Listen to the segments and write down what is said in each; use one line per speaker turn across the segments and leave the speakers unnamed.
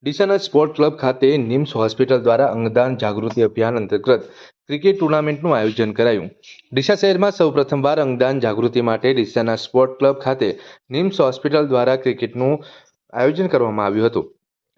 ડીસાના sport club ખાતે નિમ્સ hospital દ્વારા અંગદાન જાગૃતિ અભિયાન અંતર્ગત ક્રિકેટ ટુર્નામેન્ટનું આયોજન કરાયું। ડીસા શહેરમાં સૌપ્રથમવાર અંગદાન જાગૃતિ માટે ડીસાના સ્પોર્ટ ક્લબ ખાતે નિમ્સ હોસ્પિટલ દ્વારા ક્રિકેટનું આયોજન કરવામાં આવ્યું હતું।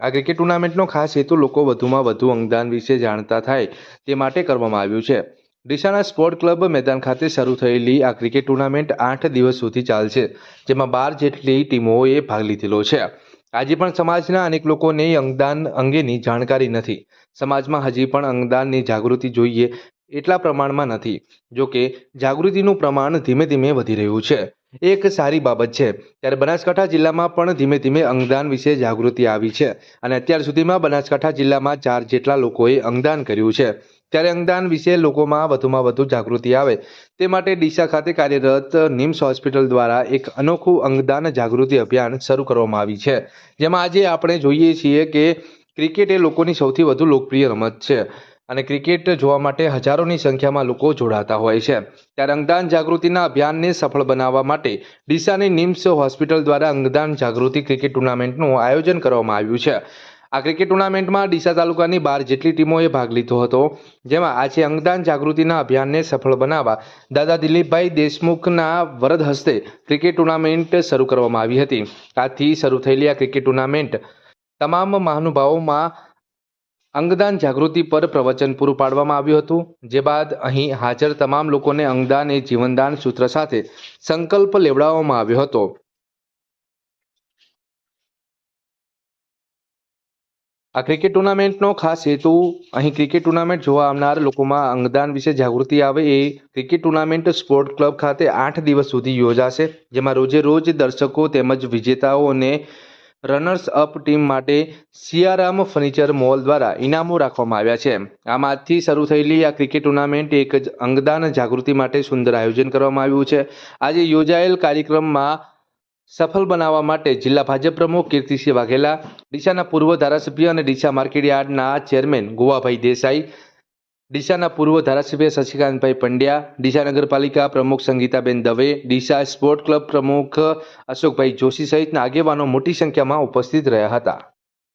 આ ક્રિકેટ ટુર્નામેન્ટનો ખાસ હેતુ લોકો વધુમાં વધુ અંગદાન વિશે જાણતા થાય તે માટે કરવામાં આવ્યું છે। ડીસાના સ્પોર્ટ ક્લબ મેદાન ખાતે શરૂ થયેલી આ ક્રિકેટ ટુર્નામેન્ટ 8 દિવસ સુધી ચાલશે, જેમાં 12 જેટલી ટીમોએ ભાગ લીધેલો છે। આજે પણ સમાજના અનેક લોકોને અંગદાન અંગેની જાણકારી નથી। સમાજમાં હજી પણ અંગદાનની જાગૃતિ જોઈએ એટલા પ્રમાણમાં નથી। જો કે જાગૃતિનું પ્રમાણ ધીમે ધીમે વધી રહ્યું છે, એક સારી બાબત છે। ત્યારે બનાસકાંઠા જિલ્લામાં પણ ધીમે ધીમે અંગદાન વિશે જાગૃતિ આવી છે અને અત્યાર સુધીમાં બનાસકાંઠા જિલ્લામાં 4 જેટલા લોકોએ અંગદાન કર્યું છે। ત્યારે અંગદાન વિશે લોકોમાં વધુમાં વધુ જાગૃતિ આવે તે માટે ડીસા ખાતે કાર્યરત નિમ્સ હોસ્પિટલ દ્વારા એક અનોખું અંગદાન જાગૃતિ અભિયાન શરૂ કરવામાં આવી છે, જેમાં આજે આપણે જોઈએ છીએ કે ક્રિકેટ એ લોકોની સૌથી વધુ લોકપ્રિય રમત છે અને ક્રિકેટ જોવા માટે હજારોની સંખ્યામાં લોકો જોડાતા હોય છે। ત્યારે અંગદાન જાગૃતિના અભિયાનને સફળ બનાવવા માટે ડીસાની નિમ્સ હોસ્પિટલ દ્વારા અંગદાન જાગૃતિ ક્રિકેટ ટુર્નામેન્ટનું આયોજન કરવામાં આવ્યું છે। આ ક્રિકેટ ટુર્નામેન્ટમાં ડીસા તાલુકાની 12 જેટલી ટીમોએ ભાગ લીધો હતો, જેમાં આજે અંગદાન જાગૃતિના અભિયાનને સફળ બનાવવા દાદા દિલીપભાઈ દેશમુખના વરદ હસ્તે ક્રિકેટ ટુર્નામેન્ટ શરૂ કરવામાં આવી હતી। આજથી શરૂ થયેલી આ ક્રિકેટ ટુર્નામેન્ટ તમામ મહાનુભાવોમાં અંગદાન જાગૃતિ પર પ્રવચન પૂરું પાડવામાં આવ્યું હતું, જે બાદ અહીં હાજર તમામ લોકોને અંગદાન એ જીવનદાન સૂત્ર સાથે સંકલ્પ લેવડાવવામાં આવ્યો હતો। આ ક્રિકેટ ટુર્નામેન્ટનો ખાસ હેતુ અહીં ક્રિકેટ ટુર્નામેન્ટ જોવા આવનાર લોકોમાં અંગદાન વિશે જાગૃતિ આવે એ ક્રિકેટ ટુર્નામેન્ટ સ્પોર્ટ ક્લબ ખાતે 8 દિવસ સુધી યોજાશે, જેમાં રોજે રોજ દર્શકો તેમજ વિજેતાઓ અને રનર્સ અપ ટીમ માટે સિયારામ ફર્નિચર મોલ દ્વારા ઇનામો રાખવામાં આવ્યા છે। આમ આજથી શરૂ થયેલી આ ક્રિકેટ ટુર્નામેન્ટ એક અંગદાન જાગૃતિ માટે સુંદર આયોજન કરવામાં આવ્યું છે। આજે યોજાયેલ કાર્યક્રમમાં સફળ બનાવવા માટે જિલ્લા ભાજપ પ્રમુખ કીર્તિસિંહ વાઘેલા, ડીસાના પૂર્વ ધારાસભ્ય અને ડીસા માર્કેટયાર્ડના ચેરમેન ગોવાભાઈ દેસાઈ, ડીસાના પૂર્વ ધારાસભ્ય શશિકાંતભાઈ પંડ્યા, ડીસા નગરપાલિકા પ્રમુખ સંગીતાબેન દવે, ડીસા સ્પોર્ટ ક્લબ પ્રમુખ અશોકભાઈ જોશી સહિતના આગેવાનો મોટી સંખ્યામાં ઉપસ્થિત રહ્યા હતા।